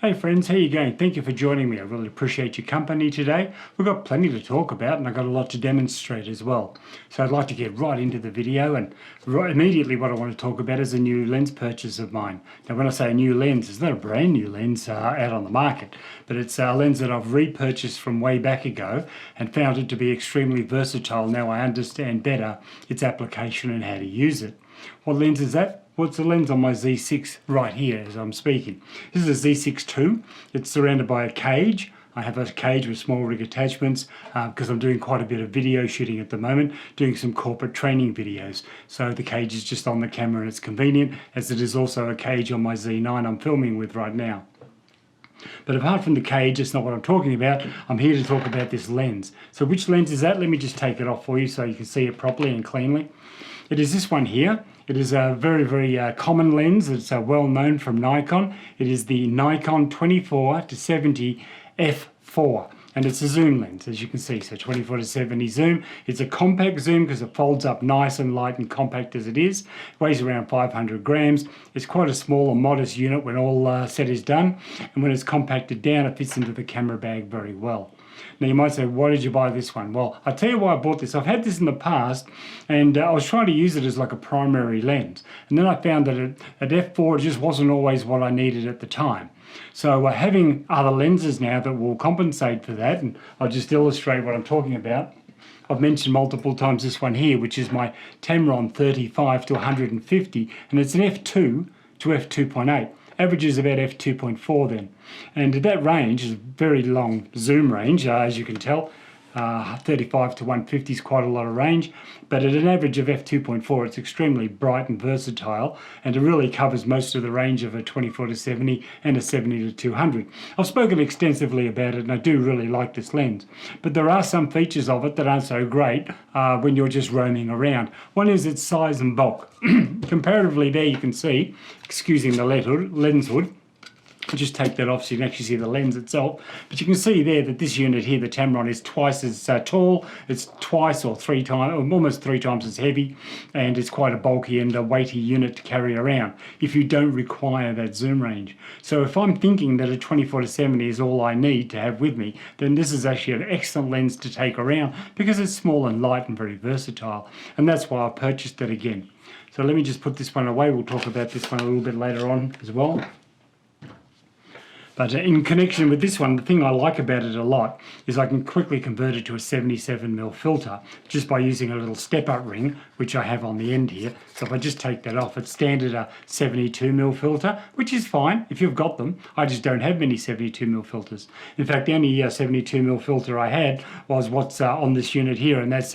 Hey friends, how you going? Thank you for joining me. I really appreciate your company today. We've got plenty to talk about and I've got a lot to demonstrate as well. So I'd like to get right into the video, and immediately what I want to talk about is a new lens purchase of mine. Now when I say a new lens, it's not a brand new lens out on the market, but it's a lens that I've repurchased from way back ago and found it to be extremely versatile. Now I understand better its application and how to use it. What lens is that? Well, it's the lens on my Z6 right here as I'm speaking. This is a Z6 II. It's surrounded by a cage. I have a cage with small rig attachments because I'm doing quite a bit of video shooting at the moment, doing some corporate training videos. So the cage is just on the camera and it's convenient, as it is also a cage on my Z9 I'm filming with right now. But apart from the cage, it's not what I'm talking about. I'm here to talk about this lens. So which lens is that? Let me just take it off for you so you can see it properly and cleanly. It is this one here. It is a very common lens. It's well known from Nikon. It is the Nikon 24-70 f4. And it's a zoom lens, as you can see, so 24-70 zoom. It's a compact zoom because it folds up nice and light and compact as it is. It weighs around 500 grams. It's quite a small and modest unit when all said is done. And when it's compacted down, it fits into the camera bag very well. Now you might say, why did you buy this one? Well, I'll tell you why I bought this. I've had this in the past and I was trying to use it as like a primary lens. And then I found that at f4 it just wasn't always what I needed at the time. So having other lenses now that will compensate for that, and I'll just illustrate what I'm talking about. I've mentioned multiple times this one here, which is my Tamron 35-150, and it's an f2 to f2.8. Average is about f2.4 then. And that range is a very long zoom range, as you can tell. 35-150 is quite a lot of range, but at an average of f2.4 it's extremely bright and versatile, and it really covers most of the range of a 24-70 and a 70-200. I've spoken extensively about it and I do really like this lens, but there are some features of it that aren't so great when you're just roaming around. One is its size and bulk. Comparatively there you can see, excusing the lens hood, I'll just take that off so you can actually see the lens itself. But you can see there that this unit here, the Tamron, is twice as tall. It's twice or three times, or almost three times as heavy, and it's quite a bulky and a weighty unit to carry around if you don't require that zoom range. So if I'm thinking that a 24-70 is all I need to have with me, then this is actually an excellent lens to take around because it's small and light and very versatile. And that's why I purchased it again. So let me just put this one away. We'll talk about this one a little bit later on as well. But in connection with this one, the thing I like about it a lot is I can quickly convert it to a 77mm filter just by using a little step-up ring, which I have on the end here. So if I just take that off, it's standard a 72mm filter, which is fine if you've got them. I just don't have many 72mm filters. In fact, the only 72mm filter I had was what's on this unit here, and that's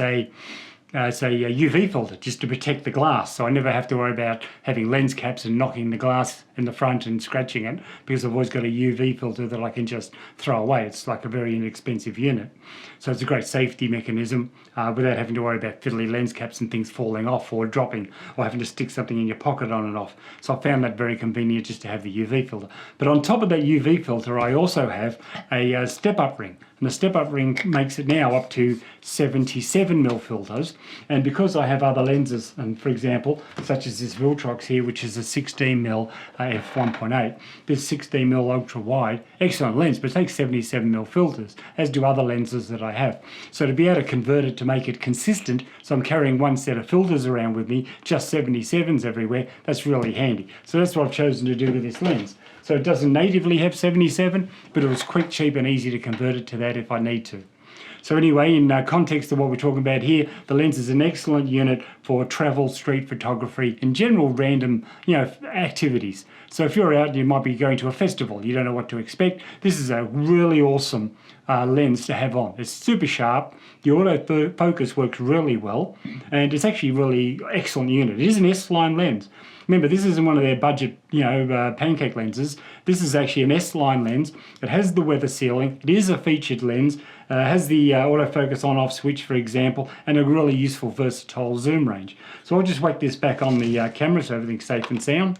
it's a UV filter just to protect the glass, so I never have to worry about having lens caps and knocking the glass in the front and scratching it, because I've always got a UV filter that I can just throw away. It's like a very inexpensive unit, so it's a great safety mechanism without having to worry about fiddly lens caps and things falling off or dropping or having to stick something in your pocket on and off. So I found that very convenient just to have the UV filter. But on top of that UV filter I also have a step-up ring, and the step-up ring makes it now up to 77mm filters. And because I have other lenses, and for example, such as this Viltrox here, which is a 16mm f1.8, this 16mm ultra wide, excellent lens, but it takes 77mm filters, as do other lenses that I have. So to be able to convert it to make it consistent, so I'm carrying one set of filters around with me, just 77s everywhere, that's really handy. So that's what I've chosen to do with this lens. So it doesn't natively have 77, but it was quick, cheap and easy to convert it to that if I need to. So anyway, in context of what we're talking about here, the lens is an excellent unit for travel, street photography, and general random, activities. So if you're out, you might be going to a festival, you don't know what to expect. This is a really awesome lens to have on. It's super sharp, the autofocus works really well, and it's actually a really excellent unit. It is an S-line lens. Remember, this isn't one of their budget, pancake lenses. This is actually an S-line lens. It has the weather sealing. It is a featured lens. Has the autofocus on-off switch, for example, and a really useful, versatile zoom range. So I'll just whack this back on the camera so everything's safe and sound.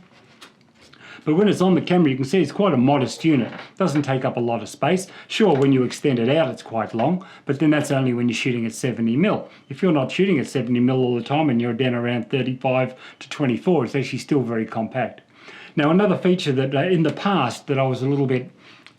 But when it's on the camera, you can see it's quite a modest unit. It doesn't take up a lot of space. Sure, when you extend it out, it's quite long, but then that's only when you're shooting at 70mm. If you're not shooting at 70mm all the time and you're down around 35-24, it's actually still very compact. Now, another feature that in the past that I was a little bit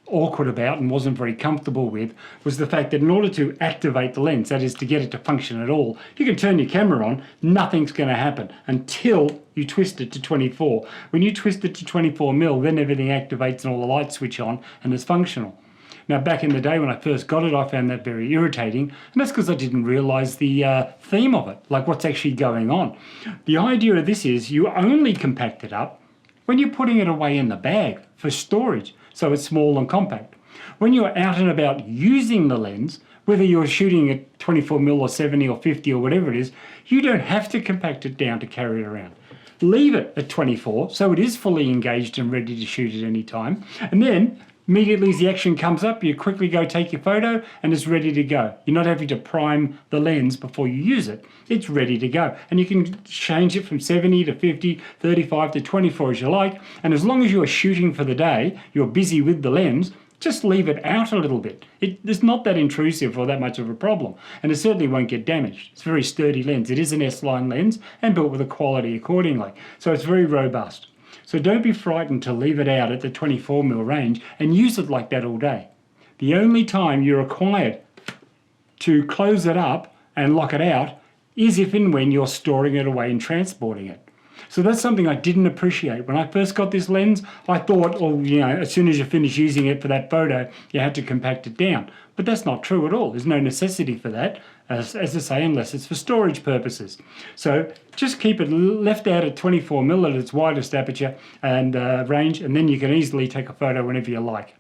awkward about and wasn't very comfortable with was the fact that in order to activate the lens, that is to get it to function at all, you can turn your camera on, nothing's going to happen until you twist it to 24. When you twist it to 24mm, then everything activates and all the lights switch on and is functional. Now, back in the day when I first got it, I found that very irritating, and that's because I didn't realize the theme of it, like what's actually going on. The idea of this is you only compact it up when you're putting it away in the bag for storage, so it's small and compact. When you're out and about using the lens, whether you're shooting at 24mm or 70 or 50 or whatever it is, you don't have to compact it down to carry it around. Leave it at 24 so it is fully engaged and ready to shoot at any time, and then immediately as the action comes up, you quickly go take your photo and it's ready to go. You're not having to prime the lens before you use it. It's ready to go. And you can change it from 70 to 50, 35 to 24 as you like. And as long as you're shooting for the day, you're busy with the lens, just leave it out a little bit. It's not that intrusive or that much of a problem. And it certainly won't get damaged. It's a very sturdy lens. It is an S-line lens and built with a quality accordingly. So it's very robust. So don't be frightened to leave it out at the 24mm range and use it like that all day. The only time you're required to close it up and lock it out is if and when you're storing it away and transporting it. So that's something I didn't appreciate. When I first got this lens, I thought, well, you know, as soon as you finish using it for that photo, you had to compact it down. But that's not true at all. There's no necessity for that, as I say, unless it's for storage purposes. So just keep it left out at 24mm at its widest aperture and range, and then you can easily take a photo whenever you like.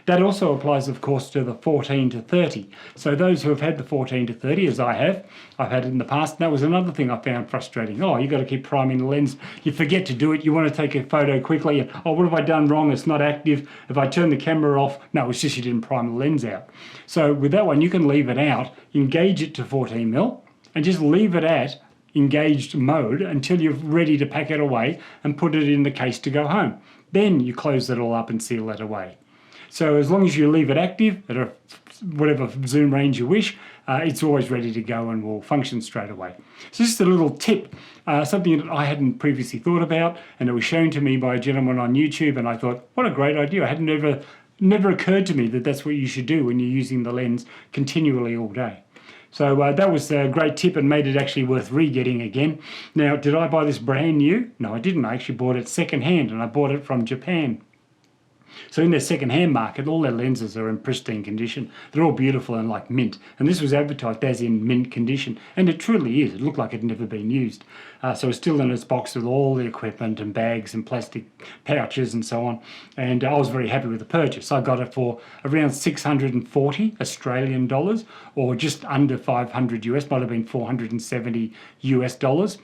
That also applies, of course, to the 14 to 30. So those who have had the 14 to 30, as I have, I've had it in the past, and that was another thing I found frustrating. Oh, you've got to keep priming the lens. You forget to do it. You want to take a photo quickly, and oh, what have I done wrong? It's not active. If I turn the camera off, no, it's just you didn't prime the lens out. So with that one, you can leave it out, engage it to 14mm, and just leave it at engaged mode until you're ready to pack it away and put it in the case to go home. Then you close it all up and seal it away. So as long as you leave it active at a whatever zoom range you wish, it's always ready to go and will function straight away. So just a little tip, something that I hadn't previously thought about, and it was shown to me by a gentleman on YouTube, and I thought, what a great idea. It had never occurred to me that that's what you should do when you're using the lens continually all day. So that was a great tip and made it actually worth re-getting again. Now, did I buy this brand new? No, I didn't. I actually bought it second-hand, and I bought it from Japan. So in their second-hand market, all their lenses are in pristine condition. They're all beautiful and like mint. And this was advertised as in mint condition. And it truly is. It looked like it had never been used. So it's still in its box with all the equipment and bags and plastic pouches and so on. And I was very happy with the purchase. I got it for around 640 Australian dollars, or just under 500 US, might have been 470 US dollars,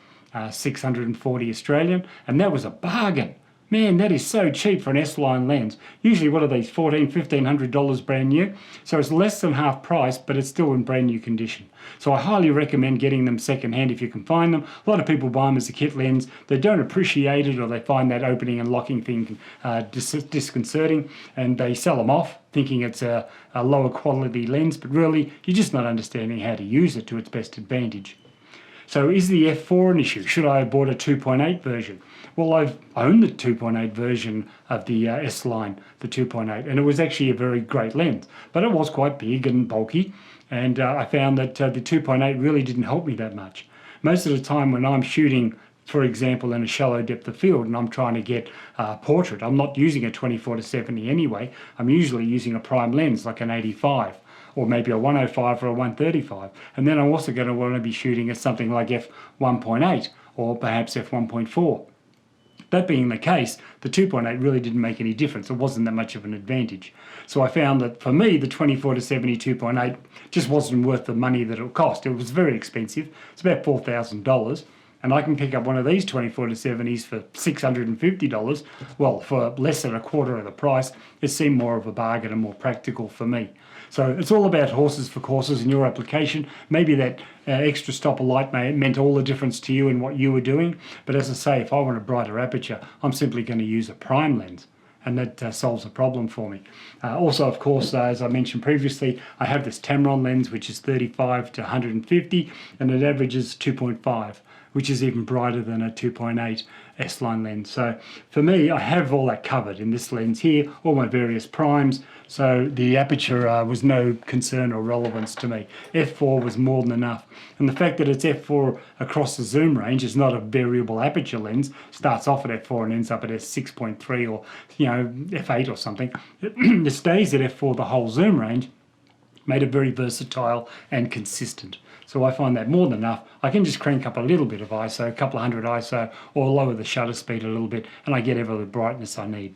640 Australian. And that was a bargain. Man, that is so cheap for an S-line lens. Usually, what are these, $1,400, $1,500 brand new? So it's less than half price, but it's still in brand new condition. So I highly recommend getting them second-hand if you can find them. A lot of people buy them as a kit lens. They don't appreciate it, or they find that opening and locking thing disconcerting, and they sell them off thinking it's a lower quality lens, but really, you're just not understanding how to use it to its best advantage. So is the f4 an issue? Should I have bought a 2.8 version? Well, I've owned the 2.8 version of the S-line, the 2.8, and it was actually a very great lens, but it was quite big and bulky, and I found that the 2.8 really didn't help me that much. Most of the time when I'm shooting, for example, in a shallow depth of field and I'm trying to get portrait, I'm not using a 24 to 70 anyway. I'm usually using a prime lens like an 85. Or maybe a 105 or a 135. And then I'm also going to want to be shooting at something like f1.8 or perhaps f1.4. That being the case, the 2.8 really didn't make any difference. It wasn't that much of an advantage. So I found that for me, the 24 to 70 2.8 just wasn't worth the money that it cost. It was very expensive. It's about $4,000. And I can pick up one of these 24 to 70s for $650. Well, for less than a quarter of the price, it seemed more of a bargain and more practical for me. So it's all about horses for courses in your application. Maybe that extra stopper light meant all the difference to you in what you were doing. But as I say, if I want a brighter aperture, I'm simply going to use a prime lens. And that solves the problem for me. Also, of course, as I mentioned previously, I have this Tamron lens, which is 35 to 150, and it averages 2.5. which is even brighter than a 2.8 S-line lens. So for me, I have all that covered in this lens here, all my various primes, so the aperture was no concern or relevance to me. f4 was more than enough, and the fact that it's f4 across the zoom range is not a variable aperture lens, starts off at f4 and ends up at f6.3 or f8 or something, it stays at f4 the whole zoom range, made it very versatile and consistent. So I find that more than enough. I can just crank up a little bit of ISO, a couple of hundred ISO, or lower the shutter speed a little bit, and I get every the brightness I need.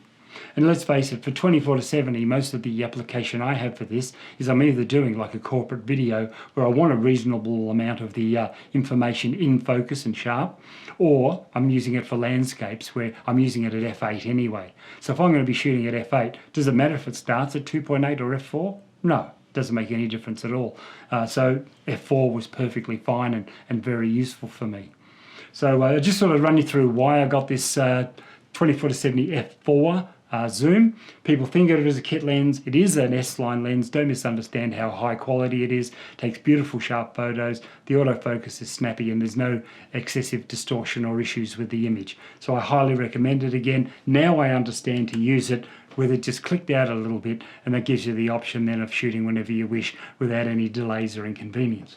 And let's face it, for 24-70, most of the application I have for this is I'm either doing like a corporate video where I want a reasonable amount of the information in focus and sharp, or I'm using it for landscapes where I'm using it at f8 anyway. So if I'm going to be shooting at f8, does it matter if it starts at 2.8 or f4? No. Doesn't make any difference at all. So f4 was perfectly fine and very useful for me. So I just sort of run you through why I got this 24-70 f4 zoom. People think of it as a kit lens. It is an S-line lens. Don't misunderstand how high quality it is. It takes beautiful sharp photos. The autofocus is snappy and there's no excessive distortion or issues with the image. So I highly recommend it again. Now I understand to use it with it just clicked out a little bit, and that gives you the option then of shooting whenever you wish without any delays or inconvenience.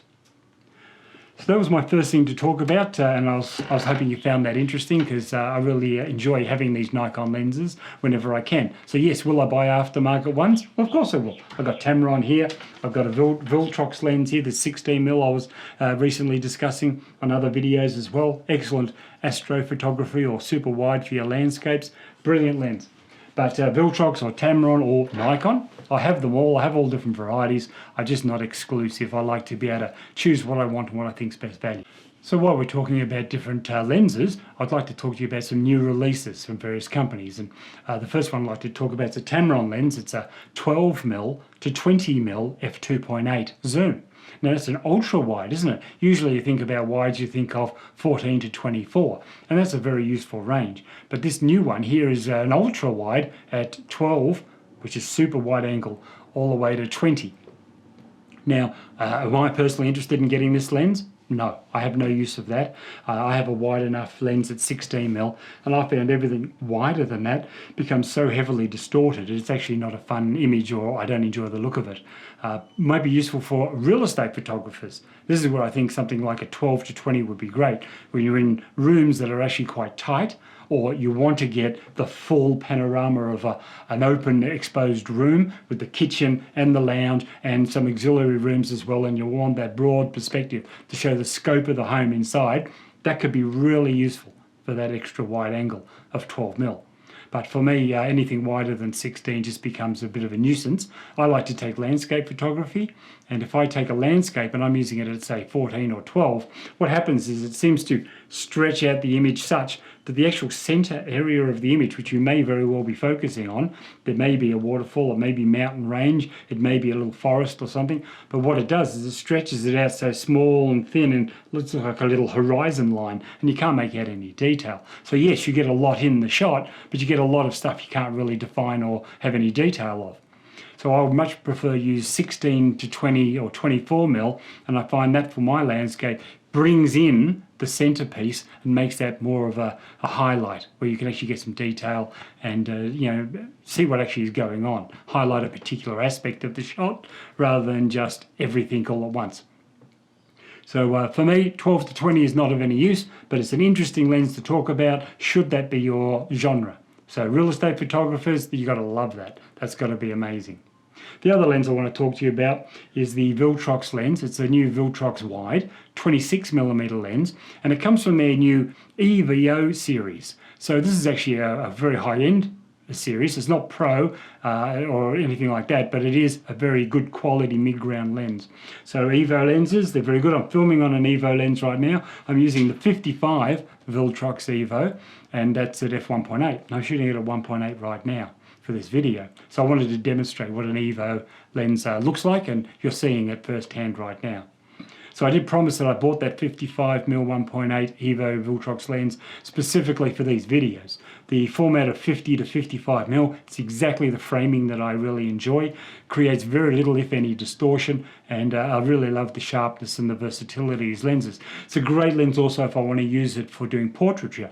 So that was my first thing to talk about, and I was hoping you found that interesting, because I really enjoy having these Nikon lenses whenever I can. So yes, will I buy aftermarket ones? Well, of course I will. I've got Tamron here, I've got a Viltrox lens here, the 16mm I was recently discussing on other videos as well. Excellent astrophotography or super wide for your landscapes. Brilliant lens. But Viltrox or Tamron or Nikon, I have them all. I have all different varieties. I'm just not exclusive. I like to be able to choose what I want and what I think is best value. So while we're talking about different lenses, I'd like to talk to you about some new releases from various companies. And the first one I'd like to talk about is a Tamron lens. It's a 12mm to 20mm f2.8 zoom. Now that's an ultra wide, isn't it? Usually you think about wides, you think of 14 to 24, and that's a very useful range. But this new one here is an ultra wide at 12, which is super wide angle, all the way to 20. Now, am I personally interested in getting this lens? No, I have no use of that. I have a wide enough lens at 16mm, and I found everything wider than that becomes so heavily distorted it's actually not a fun image, or I don't enjoy the look of it. Might be useful for real estate photographers. This is where I think something like a 12 to 20 would be great, when you're in rooms that are actually quite tight, or you want to get the full panorama of an open exposed room with the kitchen and the lounge and some auxiliary rooms as well, and you want that broad perspective to show the scope of the home inside. That could be really useful for that extra wide angle of 12mm. But for me, anything wider than 16 just becomes a bit of a nuisance. I like to take landscape photography, and if I take a landscape and I'm using it at, say, 14 or 12, what happens is it seems to stretch out the image such that the actual center area of the image, which you may very well be focusing on, there may be a waterfall, it may be mountain range, it may be a little forest or something, but what it does is it stretches it out so small and thin and looks like a little horizon line, and you can't make out any detail. So yes, you get a lot in the shot, but you get a lot of stuff you can't really define or have any detail of. So I would much prefer use 16 to 20 or 24mm, and I find that for my landscape brings in the centerpiece and makes that more of a highlight, where you can actually get some detail and see what actually is going on, highlight a particular aspect of the shot rather than just everything all at once. So for me, 12 to 20 is not of any use, but it's an interesting lens to talk about should that be your genre. So real estate photographers, you've got to love that. That's got to be amazing. The other lens I want to talk to you about is the Viltrox lens. It's a new Viltrox wide 26mm lens, and it comes from their new EVO series. So this is actually a very high-end series. It's not pro or anything like that, but it is a very good quality mid-ground lens. So EVO lenses, they're very good. I'm filming on an EVO lens right now. I'm using the 55 Viltrox EVO, and that's at f1.8. I'm shooting it at 1.8 right now for this video. So I wanted to demonstrate what an EVO lens looks like, and you're seeing it firsthand right now. So I did promise that I bought that 55mm 1.8 EVO Viltrox lens specifically for these videos. The format of 50 to 55mm, it's exactly the framing that I really enjoy. Creates very little, if any, distortion, and I really love the sharpness and the versatility of these lenses. It's a great lens also if I want to use it for doing portraiture.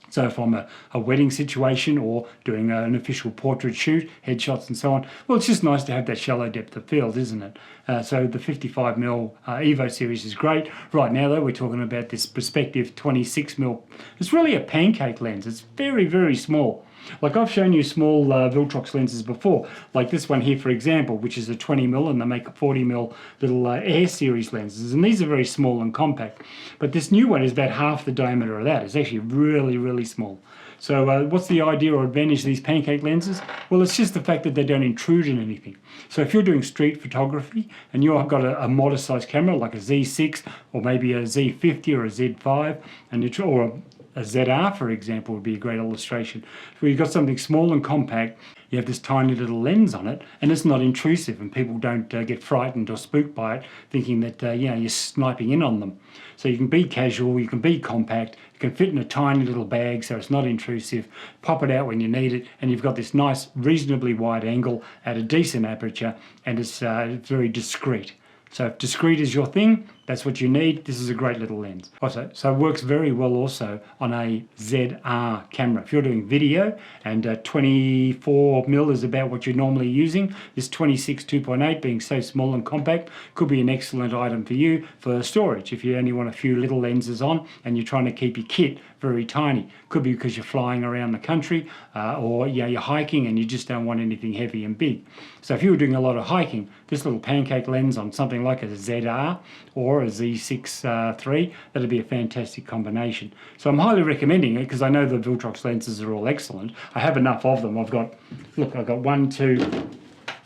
So if I'm a wedding situation or doing an official portrait shoot, headshots and so on, well, it's just nice to have that shallow depth of field, isn't it? So the 55mm EVO series is great. Right now, though, we're talking about this perspective 26mm. It's really a pancake lens. It's very, very small. Like I've shown you small Viltrox lenses before, like this one here, for example, which is a 20mm, and they make a 40mm little Air series lenses, and these are very small and compact. But this new one is about half the diameter of that. It's actually really, really small. So what's the idea or advantage of these pancake lenses? Well, it's just the fact that they don't intrude in anything. So if you're doing street photography and you've got a modest sized camera like a Z6 or maybe a Z50 or a Z5, and or a ZR, for example, would be a great illustration. Where you've got something small and compact, you have this tiny little lens on it, and it's not intrusive, and people don't get frightened or spooked by it, thinking that you're sniping in on them. So you can be casual, you can be compact, you can fit in a tiny little bag, so it's not intrusive. Pop it out when you need it, and you've got this nice, reasonably wide angle at a decent aperture, and it's very discreet. So if discreet is your thing, that's what you need. This is a great little lens. Also, so it works very well also on a ZR camera. If you're doing video and 24mm is about what you're normally using, this 26 2.8 being so small and compact could be an excellent item for you for storage. If you only want a few little lenses on and you're trying to keep your kit very tiny, could be because you're flying around the country or you're hiking and you just don't want anything heavy and big. So if you were doing a lot of hiking, this little pancake lens on something like a ZR or a Z6 III, that'd be a fantastic combination. So I'm highly recommending it because I know the Viltrox lenses are all excellent. I have enough of them. I've got 1, 2,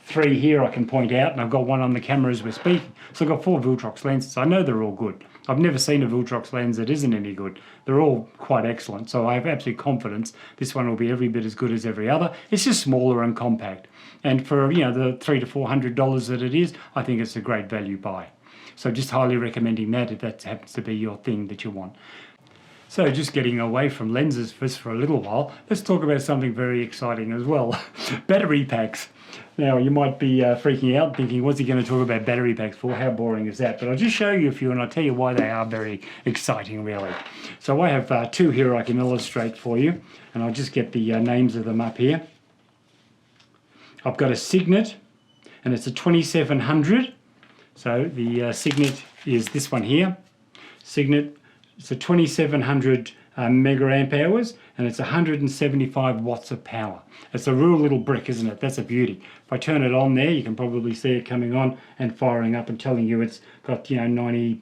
3 here I can point out, and I've got one on the camera as we're speaking. So I've got 4 Viltrox lenses. I know they're all good. I've never seen a Viltrox lens that isn't any good. They're all quite excellent. So I have absolute confidence this one will be every bit as good as every other. It's just smaller and compact. And for the $300 to $400 that it is, I think it's a great value buy. So just highly recommending that if that happens to be your thing that you want. So just getting away from lenses just for a little while, let's talk about something very exciting as well. Battery packs. Now you might be freaking out thinking, what's he going to talk about battery packs for? How boring is that? But I'll just show you a few and I'll tell you why they are very exciting really. So I have 2 here I can illustrate for you, and I'll just get the names of them up here. I've got a Signet, and it's a 2700. So the Signet is this one here. Signet, it's a 2700 mega amp hours, and it's 175 watts of power. It's a real little brick, isn't it? That's a beauty. If I turn it on there, you can probably see it coming on and firing up and telling you it's got 96%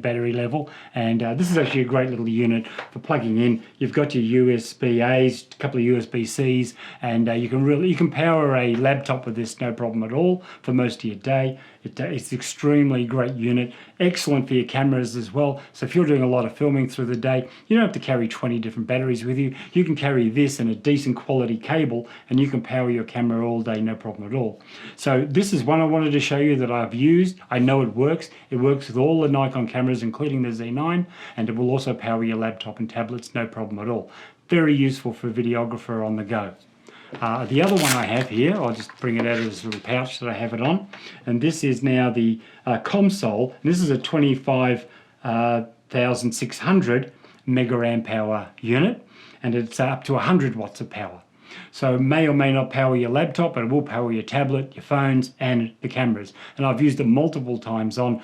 battery level, and this is actually a great little unit for plugging in. You've got your USB-A's, a couple of USB-C's, and you can power a laptop with this no problem at all for most of your day. It's an extremely great unit, excellent for your cameras as well. So if you're doing a lot of filming through the day, you don't have to carry 20 different batteries with you. You can carry this and a decent quality cable, and you can power your camera all day, no problem at all. So this is one I wanted to show you that I've used. I know it works. It works with all the Nikon cameras, including the Z9, and it will also power your laptop and tablets, no problem at all. Very useful for a videographer on the go. The other one I have here, I'll just bring it out of this little pouch that I have it on, and this is now the Comsol, and this is a 25,600 mega amp hour unit, and it's up to 100 watts of power. So it may or may not power your laptop, but it will power your tablet, your phones, and the cameras. And I've used it multiple times on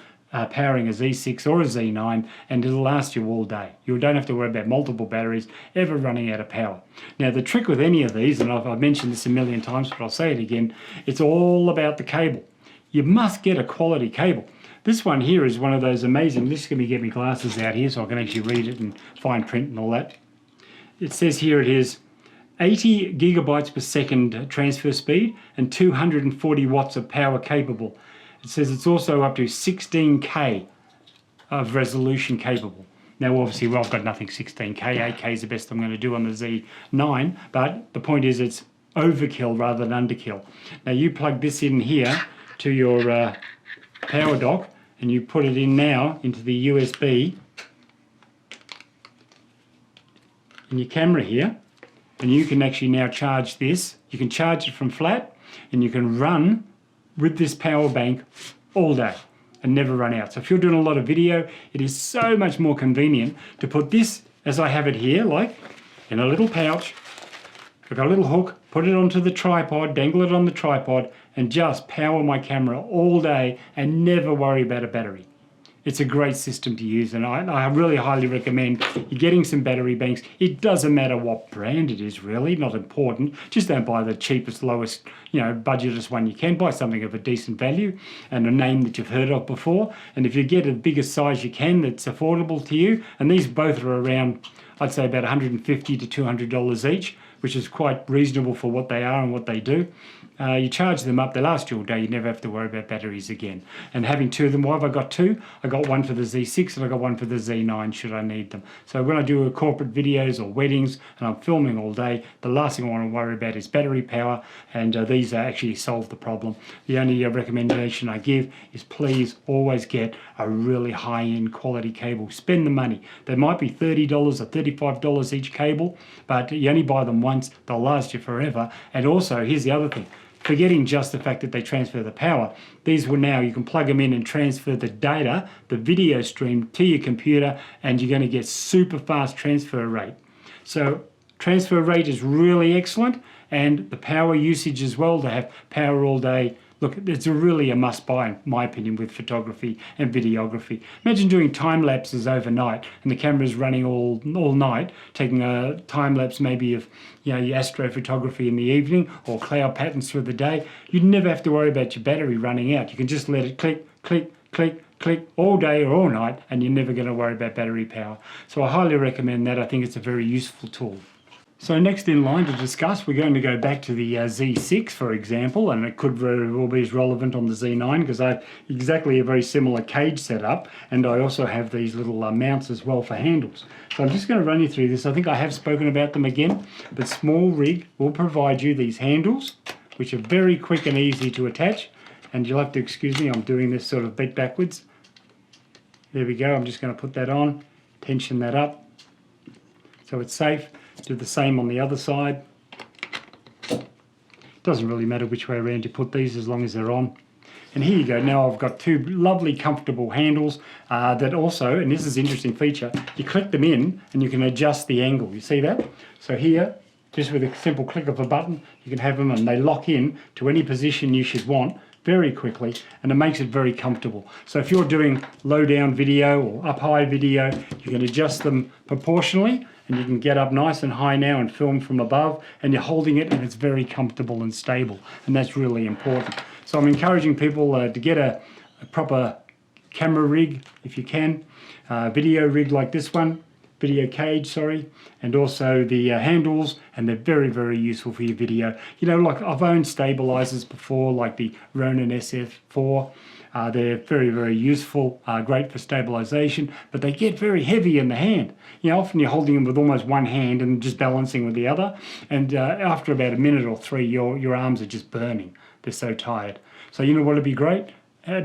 powering a Z6 or a Z9, and it'll last you all day. You don't have to worry about multiple batteries ever running out of power. Now the trick with any of these, and I've mentioned this a million times, but I'll say it again, it's all about the cable. You must get a quality cable. This one here is one of those amazing, this is going to get me glasses out here so I can actually read it and fine print and all that. It says here it is 80 gigabytes per second transfer speed and 240 watts of power capable. It says it's also up to 16K of resolution capable. Now obviously, well, I've got nothing 16K, 8K is the best I'm going to do on the Z9, but the point is it's overkill rather than underkill. Now you plug this in here to your power dock, and you put it in now into the USB in your camera here, and you can actually now charge this. You can charge it from flat, and you can run with this power bank all day and never run out. So if you're doing a lot of video, it is so much more convenient to put this, as I have it here, like in a little pouch. I've got a little hook, put it onto the tripod, dangle it on the tripod, and just power my camera all day and never worry about a battery. It's a great system to use, and I really highly recommend you getting some battery banks. It doesn't matter what brand it is, really, not important. Just don't buy the cheapest, lowest, budgetest one you can. Buy something of a decent value and a name that you've heard of before. And if you get a biggest size you can that's affordable to you, and these both are around, I'd say about $150 to $200 each, which is quite reasonable for what they are and what they do. You charge them up, they last you all day, you never have to worry about batteries again. And having two of them, why have I got two? I got one for the Z6 and I got one for the Z9 should I need them. So when I do corporate videos or weddings and I'm filming all day, the last thing I want to worry about is battery power, and these actually solve the problem. The only recommendation I give is please always get a really high-end quality cable. Spend the money. They might be $30 or $35 each cable, but you only buy them once, they'll last you forever. And also, here's the other thing. Forgetting just the fact that they transfer the power, these will now, you can plug them in and transfer the data, the video stream to your computer, and you're going to get super fast transfer rate. So transfer rate is really excellent, and the power usage as well, to have power all day. Look, it's really a must-buy, in my opinion, with photography and videography. Imagine doing time lapses overnight, and the camera's running all night, taking a time lapse maybe of your astrophotography in the evening or cloud patterns through the day. You'd never have to worry about your battery running out. You can just let it click, click, click, click all day or all night, and you're never going to worry about battery power. So I highly recommend that. I think it's a very useful tool. So next in line to discuss, we're going to go back to the Z6, for example, and it could very well be as relevant on the Z9 because I have exactly a very similar cage setup, and I also have these little mounts as well for handles. So I'm just going to run you through this. I think I have spoken about them again, but Small Rig will provide you these handles, which are very quick and easy to attach, and you'll have to excuse me, I'm doing this sort of bit backwards. There we go, I'm just going to put that on, tension that up, so it's safe. Do the same on the other side. Doesn't really matter which way around you put these as long as they're on. And here you go. Now I've got two lovely comfortable handles that also, and this is an interesting feature, you click them in and you can adjust the angle. You see that? So here, just with a simple click of a button, you can have them and they lock in to any position you should want very quickly, and it makes it very comfortable. So if you're doing low down video or up high video, you can adjust them proportionally, and you can get up nice and high now and film from above, and you're holding it and it's very comfortable and stable, and that's really important. So I'm encouraging people to get a proper camera rig if you can, video rig like this one, video cage, sorry, and also the handles, and they're very, very useful for your video. Like I've owned stabilizers before, like the Ronin SF4. They're very, very useful, great for stabilization, but they get very heavy in the hand. Often you're holding them with almost one hand and just balancing with the other, and after about a minute or three, your arms are just burning. They're so tired. So you know what would be great?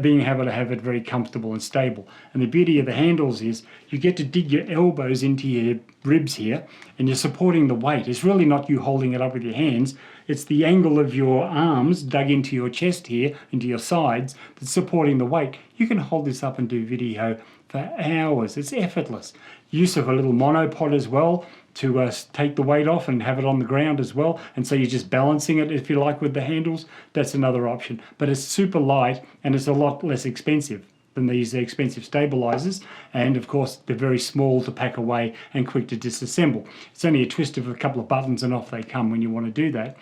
Being able to have it very comfortable and stable. And the beauty of the handles is you get to dig your elbows into your ribs here, and you're supporting the weight. It's really not you holding it up with your hands. It's the angle of your arms dug into your chest here, into your sides, that's supporting the weight. You can hold this up and do video for hours. It's effortless. Use of a little monopod as well to take the weight off and have it on the ground as well, and so you're just balancing it if you like with the handles. That's another option, but it's super light and it's a lot less expensive than these expensive stabilizers, and of course they're very small to pack away and quick to disassemble. It's only a twist of a couple of buttons and off they come when you want to do that,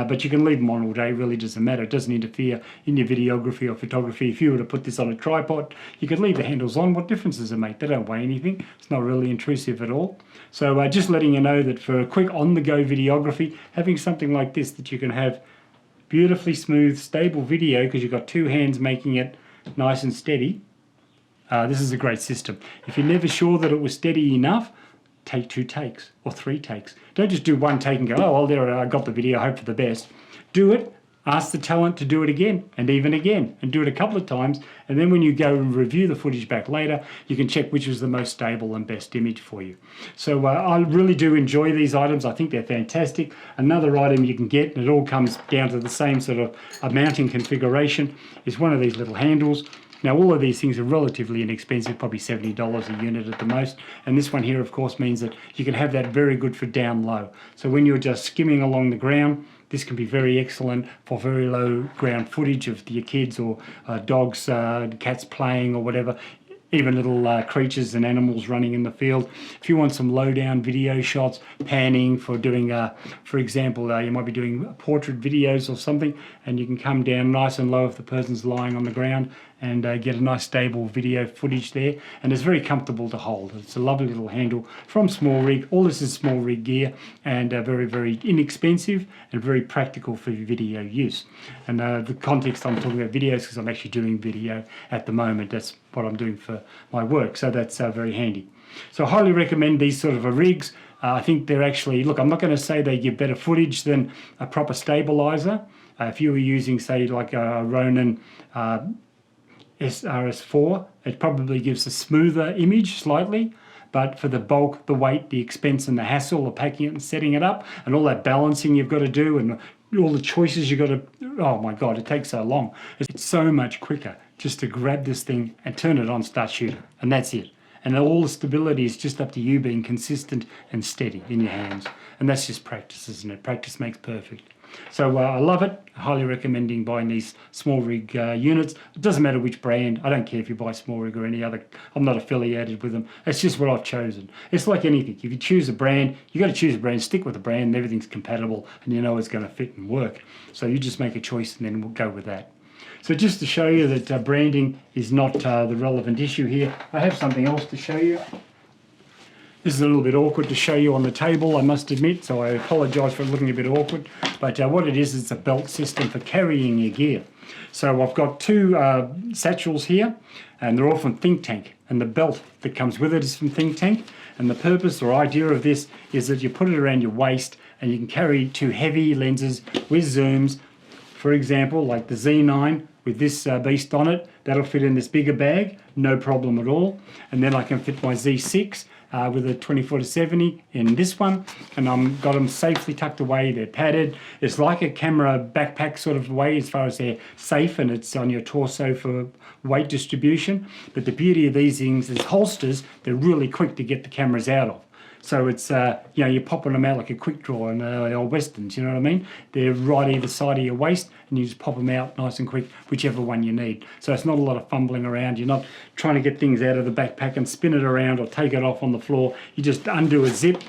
but you can leave them on all day. It really doesn't matter. It doesn't interfere in your videography or photography. If you were to put this on a tripod, you could leave the handles on. What difference does it make? They don't weigh anything. It's not really intrusive at all. So just letting you know that for a quick on-the-go videography, having something like this that you can have beautifully smooth, stable video because you've got two hands making it nice and steady. This is a great system. If you're never sure that it was steady enough, take 2 takes or 3 takes. Don't just do one take and go, oh, well, there I got the video, hope for the best. Do it Ask the talent to do it again and even again and do it a couple of times, and then when you go and review the footage back later, you can check which was the most stable and best image for you. So I really do enjoy these items. I think they're fantastic. Another item you can get, and it all comes down to the same sort of mounting configuration, is one of these little handles. Now all of these things are relatively inexpensive, probably $70 a unit at the most, and this one here of course means that you can have that very good for down low. So when you're just skimming along the ground, this can be very excellent for very low ground footage of your kids or dogs, cats playing or whatever. Even little creatures and animals running in the field. If you want some low down video shots, panning for doing, for example, you might be doing portrait videos or something, and you can come down nice and low if the person's lying on the ground and get a nice stable video footage there, and it's very comfortable to hold. It's a lovely little handle from Small Rig. All this is Small Rig gear, and very, very inexpensive and very practical for video use. And the context I'm talking about videos because I'm actually doing video at the moment. That's what I'm doing for my work, so that's very handy. So I highly recommend these sort of rigs. I think they're actually, look, I'm not going to say they give better footage than a proper stabilizer. If you were using, say, like a Ronin SRS4, it probably gives a smoother image slightly, but for the bulk, the weight, the expense and the hassle of packing it and setting it up and all that balancing you've got to do and all the choices you've got to, oh my God, it takes so long. It's so much quicker just to grab this thing and turn it on, start shooting, and that's it. And all the stability is just up to you being consistent and steady in your hands. And that's just practice, isn't it? Practice makes perfect. So I love it. Highly recommending buying these Small Rig units. It doesn't matter which brand. I don't care if you buy Small Rig or any other. I'm not affiliated with them. It's just what I've chosen. It's like anything. If you choose a brand, you got to choose a brand, stick with the brand, and everything's compatible, and you know it's going to fit and work. So you just make a choice, and then we'll go with that. So just to show you that branding is not the relevant issue here, I have something else to show you. This is a little bit awkward to show you on the table, I must admit, so I apologise for looking a bit awkward. But what it is, it's a belt system for carrying your gear. So I've got two satchels here, and they're all from Think Tank. And the belt that comes with it is from Think Tank. And the purpose or idea of this is that you put it around your waist, and you can carry two heavy lenses with zooms. For example, like the Z9 with this beast on it, that'll fit in this bigger bag, no problem at all. And then I can fit my Z6 with a 24-70 in this one, and I've got them safely tucked away. They're padded. It's like a camera backpack sort of way as far as they're safe, and it's on your torso for weight distribution. But the beauty of these things is holsters, they're really quick to get the cameras out of. So it's, you know, you're popping them out like a quick draw in the old westerns, you know what I mean? They're right either side of your waist, and you just pop them out nice and quick, whichever one you need. So it's not a lot of fumbling around. You're not trying to get things out of the backpack and spin it around or take it off on the floor. You just undo a zip,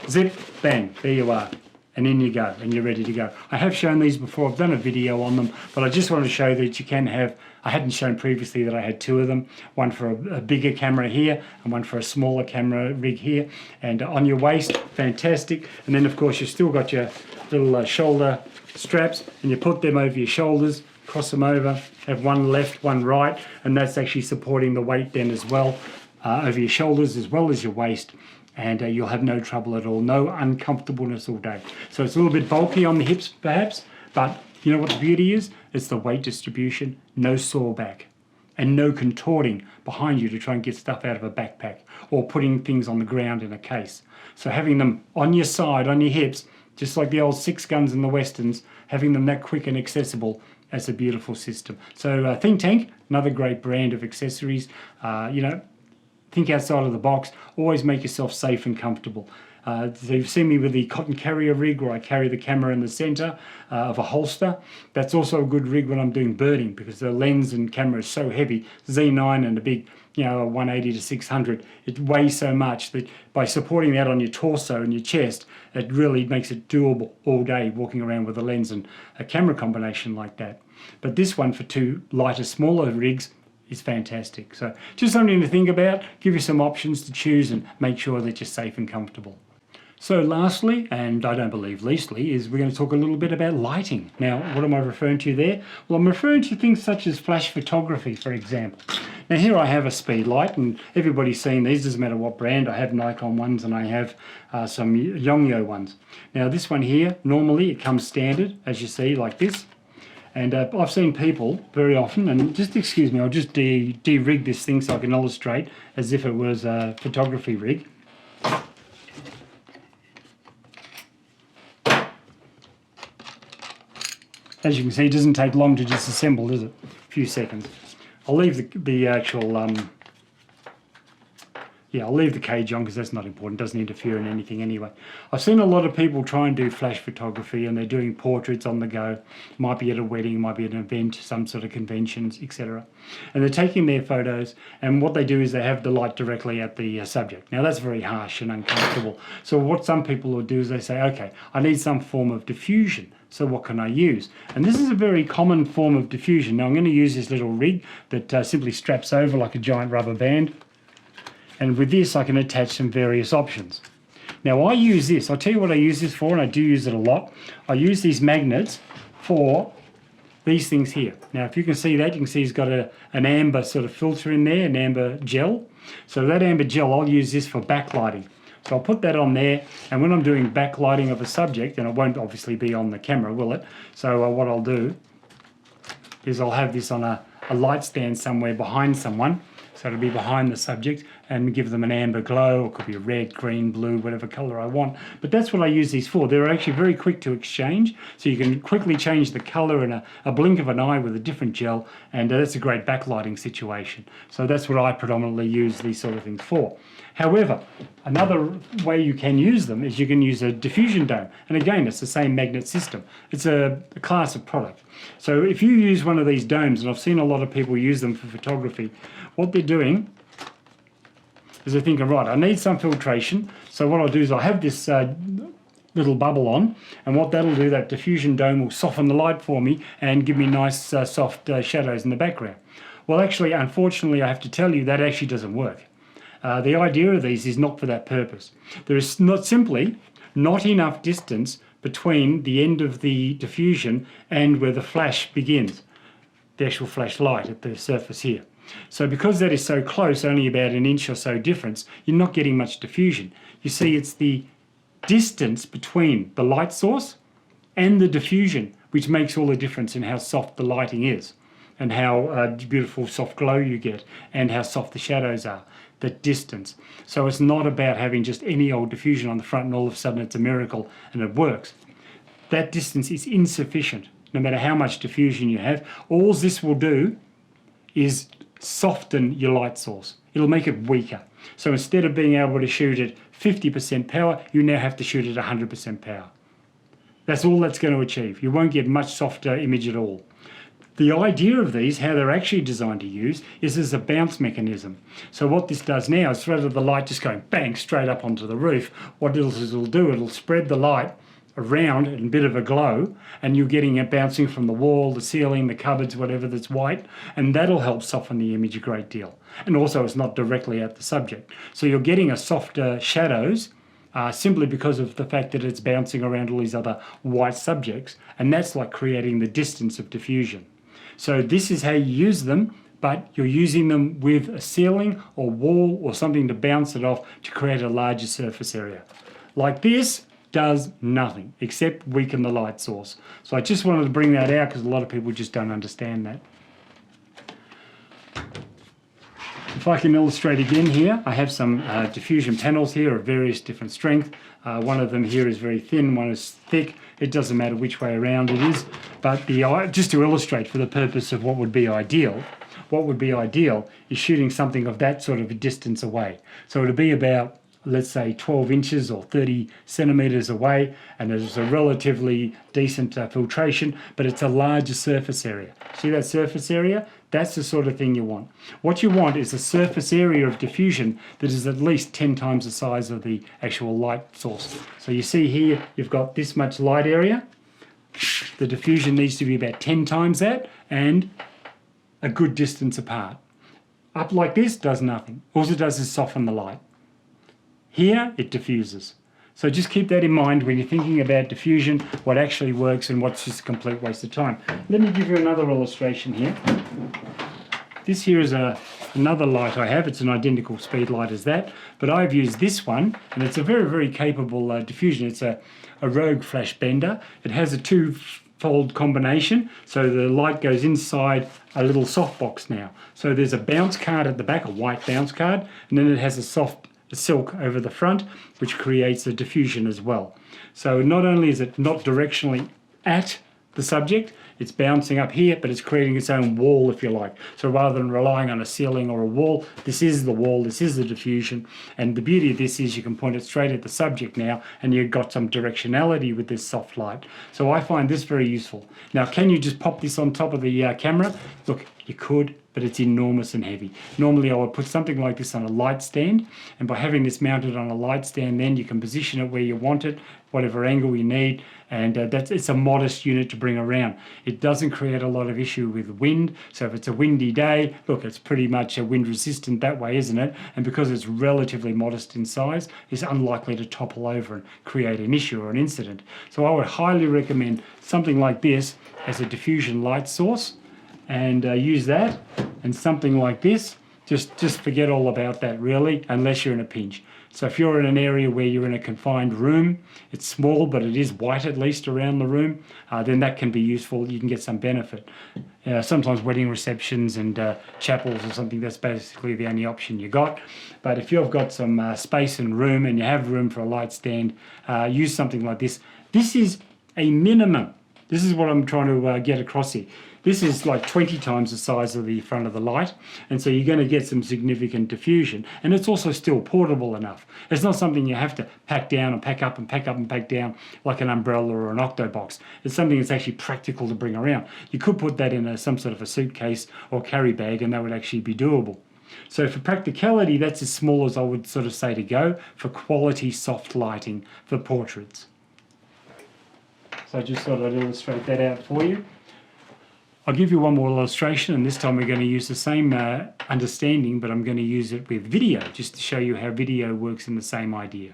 zip, bang, there you are. And in you go, and you're ready to go. I have shown these before, I've done a video on them, but I just wanted to show that you can have, I hadn't shown previously that I had two of them, one for a bigger camera here, and one for a smaller camera rig here. And on your waist, fantastic. And then of course you've still got your little shoulder straps, and you put them over your shoulders, cross them over, have one left, one right, and that's actually supporting the weight then as well, over your shoulders as well as your waist. And you'll have no trouble at all, no uncomfortableness all day. So it's a little bit bulky on the hips perhaps, but you know what the beauty is? It's the weight distribution, no sore back, and no contorting behind you to try and get stuff out of a backpack or putting things on the ground in a case. So having them on your side, on your hips, just like the old 6 guns in the westerns, having them that quick and accessible, that's a beautiful system. So Think Tank, another great brand of accessories, you know, think outside of the box, always make yourself safe and comfortable. So you've seen me with the cotton carrier rig where I carry the camera in the center of a holster. That's also a good rig when I'm doing birding because the lens and camera is so heavy. Z9 and a big, you know, 180 to 600, it weighs so much that by supporting that on your torso and your chest, it really makes it doable all day walking around with a lens and a camera combination like that. But this one for two lighter, smaller rigs is fantastic. So just something to think about, give you some options to choose and make sure that you're safe and comfortable. So lastly, and I don't believe leastly, is we're going to talk a little bit about lighting. Now, what am I referring to there? Well, I'm referring to things such as flash photography, for example. Now here I have a speed light, and everybody's seen these, doesn't matter what brand. I have Nikon ones and I have some Yongyo ones. Now this one here, normally it comes standard, as you see, like this. And I've seen people very often, and just excuse me, I'll just de-rig this thing so I can illustrate as if it was a photography rig. As you can see, it doesn't take long to disassemble, does it? A few seconds. I'll leave the actual I'll leave the cage on because that's not important. It doesn't interfere in anything anyway. I've seen a lot of people try and do flash photography, and they're doing portraits on the go. Might be at a wedding, might be at an event, some sort of conventions, etc. And they're taking their photos, and what they do is they have the light directly at the subject. Now that's very harsh and uncomfortable. So what some people will do is they say, okay, I need some form of diffusion. So what can I use? And this is a very common form of diffusion. Now I'm going to use this little rig that simply straps over like a giant rubber band. And with this I can attach some various options. Now I use this, I'll tell you what I use this for, and I do use it a lot. I use these magnets for these things here. Now if you can see that, you can see it's got an amber sort of filter in there, an amber gel. So that amber gel, I'll use this for backlighting. So I'll put that on there, and when I'm doing backlighting of a subject, and it won't obviously be on the camera, will it? So what I'll do is I'll have this on a light stand somewhere behind someone. So it'll be behind the subject and give them an amber glow, or it could be a red, green, blue, whatever colour I want. But that's what I use these for. They're actually very quick to exchange, so you can quickly change the colour in a blink of an eye with a different gel, and that's a great backlighting situation. So that's what I predominantly use these sort of things for. However, another way you can use them is you can use a diffusion dome. And again, it's the same magnet system. It's a class of product. So if you use one of these domes, and I've seen a lot of people use them for photography, what they're doing is they're thinking, right, I need some filtration. So what I'll do is I'll have this little bubble on, and what that'll do, that diffusion dome will soften the light for me and give me nice soft shadows in the background. Well, actually, unfortunately, I have to tell you that actually doesn't work. The idea of these is not for that purpose. There is simply not enough distance between the end of the diffusion and where the flash begins, the actual flash light at the surface here. So because that is so close, only about an inch or so difference, you're not getting much diffusion. You see, it's the distance between the light source and the diffusion which makes all the difference in how soft the lighting is, and how beautiful soft glow you get, and how soft the shadows are. The distance. So it's not about having just any old diffusion on the front and all of a sudden it's a miracle and it works. That distance is insufficient, no matter how much diffusion you have. All this will do is soften your light source. It'll make it weaker. So instead of being able to shoot at 50% power, you now have to shoot at 100% power. That's all that's going to achieve. You won't get much softer image at all. The idea of these, how they're actually designed to use, is as a bounce mechanism. So what this does now is, rather than the light just going bang straight up onto the roof, what it'll do, it'll spread the light around in a bit of a glow, and you're getting it bouncing from the wall, the ceiling, the cupboards, whatever that's white, and that'll help soften the image a great deal. And also it's not directly at the subject. So you're getting a softer shadows simply because of the fact that it's bouncing around all these other white subjects, and that's like creating the distance of diffusion. So this is how you use them, but you're using them with a ceiling or wall or something to bounce it off to create a larger surface area. Like this does nothing except weaken the light source. So I just wanted to bring that out because a lot of people just don't understand that. If I can illustrate again here, I have some diffusion panels here of various different strength. One of them here is very thin, one is thick. It doesn't matter which way around it is, but just to illustrate for the purpose of what would be ideal is shooting something of that sort of a distance away. So it would be about, let's say, 12 inches or 30 centimeters away, and there's a relatively decent filtration, but it's a larger surface area. See that surface area? That's the sort of thing you want. What you want is a surface area of diffusion that is at least 10 times the size of the actual light source. So you see here, you've got this much light area. The diffusion needs to be about 10 times that, and a good distance apart. Up like this does nothing. All it does is soften the light. Here, it diffuses. So just keep that in mind when you're thinking about diffusion, what actually works and what's just a complete waste of time. Let me give you another illustration here. This here is another light I have. It's an identical speed light as that, but I've used this one, and it's a very, very capable diffusion. It's a Rogue flash bender. It has a two fold combination, so the light goes inside a little softbox now. So there's a bounce card at the back, a white bounce card, and then it has a soft silk over the front, which creates a diffusion as well. So not only is it not directionally at the subject, it's bouncing up here, but it's creating its own wall, if you like. So rather than relying on a ceiling or a wall, this is the wall, this is the diffusion. And the beauty of this is you can point it straight at the subject now, and you've got some directionality with this soft light. So I find this very useful. Now, can you just pop this on top of the camera? Look, you could, but it's enormous and heavy. Normally I would put something like this on a light stand, and by having this mounted on a light stand, then you can position it where you want it, whatever angle you need, and it's a modest unit to bring around. It doesn't create a lot of issue with wind, so if it's a windy day, look, it's pretty much wind resistant that way, isn't it? And because it's relatively modest in size, it's unlikely to topple over and create an issue or an incident. So I would highly recommend something like this as a diffusion light source, and use that, and something like this. Just forget all about that really, unless you're in a pinch. So if you're in an area where you're in a confined room, it's small but it is white at least around the room, then that can be useful. You can get some benefit. Sometimes wedding receptions and chapels or something, that's basically the only option you got. But if you've got some space and room, and you have room for a light stand, use something like this. This is a minimum. This is what I'm trying to get across here. This is like 20 times the size of the front of the light, and so you're going to get some significant diffusion, and it's also still portable enough. It's not something you have to pack down and pack up and pack up and pack down like an umbrella or an octobox. It's something that's actually practical to bring around. You could put that in some sort of a suitcase or carry bag, and that would actually be doable. So for practicality, that's as small as I would sort of say to go for quality soft lighting for portraits. So I just thought I'd illustrate that out for you. I'll give you one more illustration, and this time we're going to use the same understanding, but I'm going to use it with video, just to show you how video works in the same idea.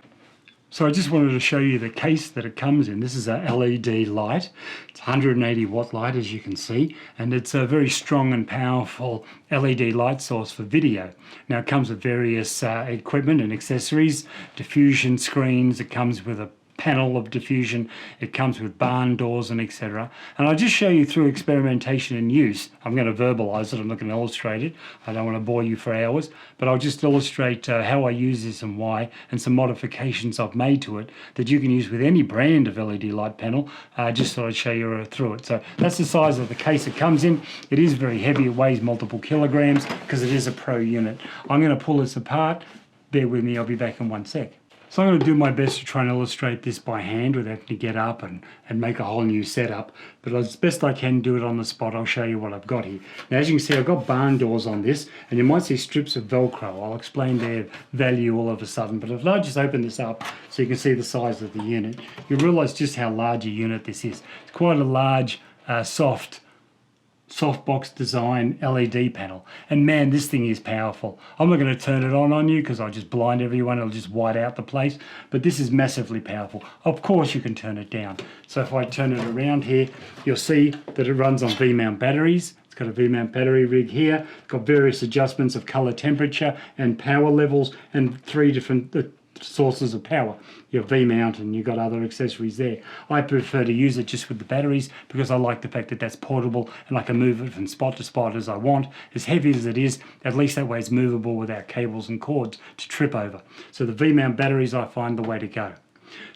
So I just wanted to show you the case that it comes in. This is a LED light. It's 180 watt light, as you can see, and it's a very strong and powerful LED light source for video. Now it comes with various equipment and accessories, diffusion screens. It comes with a panel of diffusion, it comes with barn doors and etc. And I'll just show you through experimentation and use. I'm going to verbalize it, I'm not going to illustrate it. I don't want to bore you for hours, but I'll just illustrate how I use this and why, and some modifications I've made to it that you can use with any brand of LED light panel. Just thought I'd show you through it. So that's the size of the case it comes in. It is very heavy, it weighs multiple kilograms because it is a pro unit. I'm going to pull this apart. Bear with me, I'll be back in one sec. So I'm going to do my best to try and illustrate this by hand without having to get up and make a whole new setup. But as best I can do it on the spot, I'll show you what I've got here. Now as you can see, I've got barn doors on this, and you might see strips of Velcro. I'll explain their value all of a sudden. But if I just open this up so you can see the size of the unit, you'll realise just how large a unit this is. It's quite a large, softbox design LED panel, and man, this thing is powerful. I'm not going to turn it on you because I'll just blind everyone, it'll just white out the place, but this is massively powerful. Of course you can turn it down. So if I turn it around here, you'll see that it runs on V-mount batteries. It's got a V-mount battery rig here. It's got various adjustments of color temperature and power levels, and 3 different sources of power. Your V-mount, and you've got other accessories there. I prefer to use it just with the batteries because I like the fact that that's portable and I can move it from spot to spot as I want. As heavy as it is, at least that way it's movable without cables and cords to trip over. So the V-mount batteries, I find the way to go.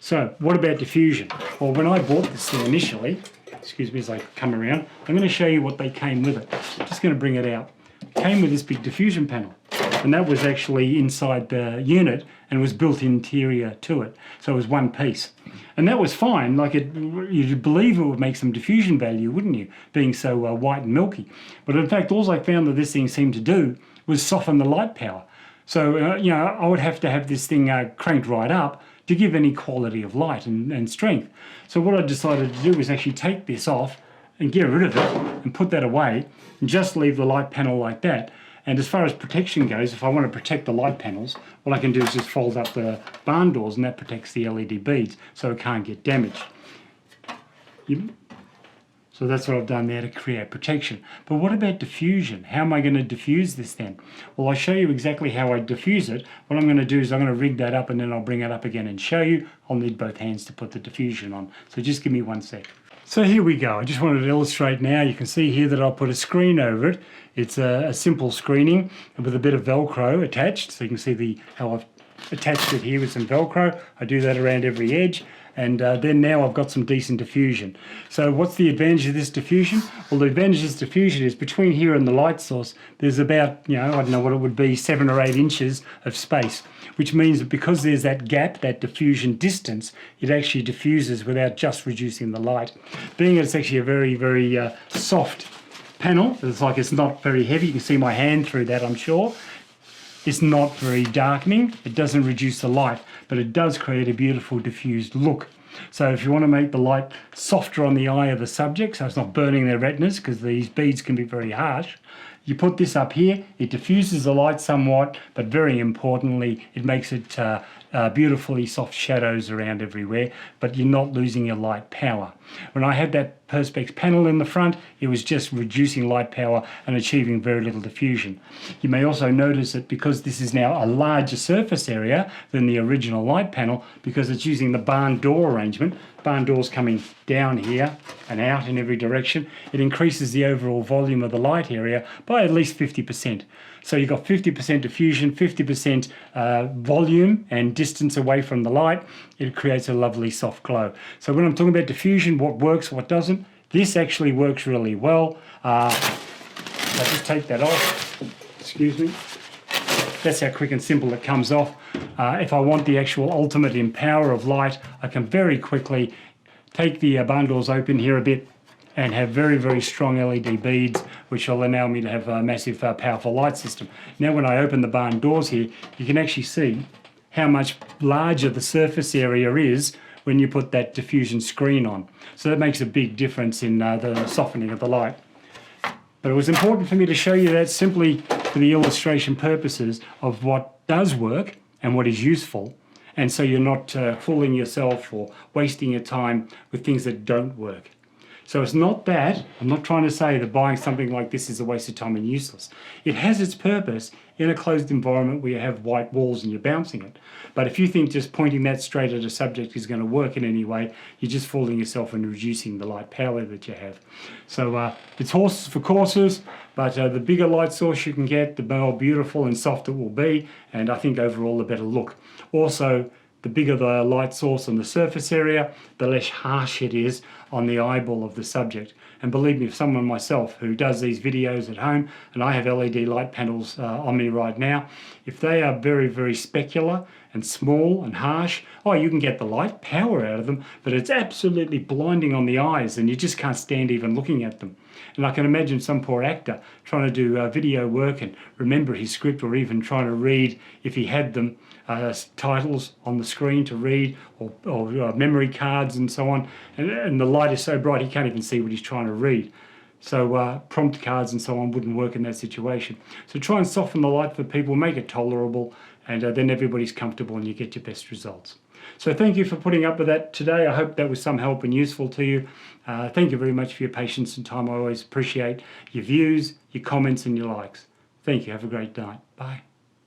So what about diffusion? Well, when I bought this thing initially, excuse me as I come around, I'm going to show you what they came with it. I'm just going to bring it out. It came with this big diffusion panel, and that was actually inside the unit and was built interior to it. So it was one piece. And that was fine. Like, you'd believe it would make some diffusion value, wouldn't you? Being so white and milky. But in fact, all I found that this thing seemed to do was soften the light power. So, you know, I would have to have this thing cranked right up to give any quality of light and strength. So what I decided to do was actually take this off and get rid of it and put that away and just leave the light panel like that. And as far as protection goes, if I want to protect the light panels, what I can do is just fold up the barn doors, and that protects the LED beads so it can't get damaged. So that's what I've done there to create protection. But what about diffusion? How am I going to diffuse this then? Well, I'll show you exactly how I diffuse it. What I'm going to do is I'm going to rig that up, and then I'll bring it up again and show you. I'll need both hands to put the diffusion on. So just give me one sec. So here we go. I just wanted to illustrate now. You can see here that I'll put a screen over it. It's a simple screening with a bit of Velcro attached. So you can see how I've attached it here with some Velcro. I do that around every edge. And then now I've got some decent diffusion. So what's the advantage of this diffusion? Well, the advantage of this diffusion is between here and the light source, there's about, I don't know what it would be, 7 or 8 inches of space, which means that because there's that gap, that diffusion distance, it actually diffuses without just reducing the light. Being it's actually a very, very soft panel, it's not very heavy. You can see my hand through that, I'm sure. It's not very darkening, it doesn't reduce the light, but it does create a beautiful diffused look. So if you want to make the light softer on the eye of the subject, so it's not burning their retinas, because these beads can be very harsh, you put this up here, it diffuses the light somewhat, but very importantly, it makes it beautifully soft shadows around everywhere, but you're not losing your light power. When I had that Perspex panel in the front, it was just reducing light power and achieving very little diffusion. You may also notice that because this is now a larger surface area than the original light panel, because it's using the barn door arrangement, barn doors coming down here and out in every direction, it increases the overall volume of the light area by at least 50%. So you've got 50% diffusion, 50% volume and distance away from the light. It creates a lovely soft glow. So when I'm talking about diffusion, what works, what doesn't, this actually works really well. I'll just take that off, excuse me. That's how quick and simple it comes off. If I want the actual ultimate in power of light, I can very quickly take the barn doors open here a bit and have very, very strong LED beads, which will allow me to have a massive, powerful light system. Now when I open the barn doors here, you can actually see how much larger the surface area is when you put that diffusion screen on. So that makes a big difference in the softening of the light. But it was important for me to show you that simply for the illustration purposes of what does work and what is useful, and so you're not fooling yourself or wasting your time with things that don't work. So it's not that, I'm not trying to say that buying something like this is a waste of time and useless. It has its purpose in a closed environment where you have white walls and you're bouncing it. But if you think just pointing that straight at a subject is going to work in any way, you're just fooling yourself and reducing the light power that you have. So it's horses for courses, but the bigger light source you can get, the more beautiful and soft it will be, and I think overall the better look. Also, the bigger the light source on the surface area, the less harsh it is on the eyeball of the subject. And believe me, if someone myself who does these videos at home, and I have LED light panels on me right now, if they are very, very specular and small and harsh, oh, you can get the light power out of them, but it's absolutely blinding on the eyes and you just can't stand even looking at them. And I can imagine some poor actor trying to do video work and remember his script, or even trying to read, if he had them, titles on the screen to read, or memory cards and so on, and the light is so bright he can't even see what he's trying to read. So prompt cards and so on wouldn't work in that situation. So try and soften the light for people, make it tolerable, and then everybody's comfortable and you get your best results. So thank you for putting up with that today. I hope that was some help and useful to you. Thank you very much for your patience and time. I always appreciate your views, your comments and your likes. Thank you. Have a great night. Bye.